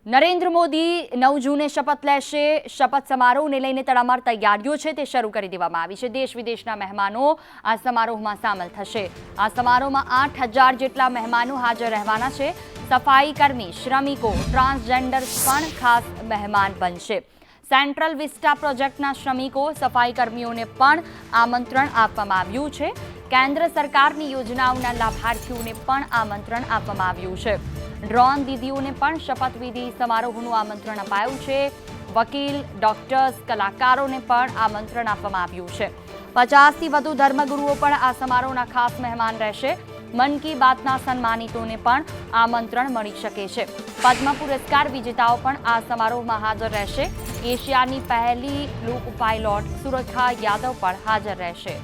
નરેન્દ્ર મોદી 9 જૂને શપથ લેશે। શપથ સમારોહને લઈને તડામાર તૈયારીઓ છે તે શરૂ કરી દેવામાં આવી છે। દેશ વિદેશના મહેમાનો આ સમારોહમાં સામેલ થશે। આ સમારોહમાં 8000 જેટલા મહેમાનો હાજર રહેવાના છે। સફાઈ કર્મી, શ્રમિકો, ટ્રાન્સજેન્ડર્સ પણ ખાસ મહેમાન બનશે। સેન્ટ્રલ વિસ્ટા પ્રોજેક્ટના શ્રમિકો, સફાઈ કર્મીઓને પણ આમંત્રણ આપવામાં આવ્યું છે। કેન્દ્ર સરકારની યોજનાઓના લાભાર્થીઓને પણ આમંત્રણ આપવામાં આવ્યું છે। ડ્રોન દીદીઓને પણ શપથવિધિ સમારોહનું આમંત્રણ અપાયું છે। વકીલ, ડોક્ટર્સ, કલાકારોને પણ આમંત્રણ આપવામાં આવ્યું છે। 50થી વધુ ધર્મગુરુઓ પણ આ સમારોહના ખાસ મહેમાન રહેશે। મન કી બાતના સન્માનિતોને પણ આમંત્રણ મળી શકે છે। પદ્મ પુરસ્કાર વિજેતાઓ પણ આ સમારોહમાં હાજર રહેશે। એશિયાની પહેલી લોક પાયલોટ સુરેખા યાદવ પણ હાજર રહેશે।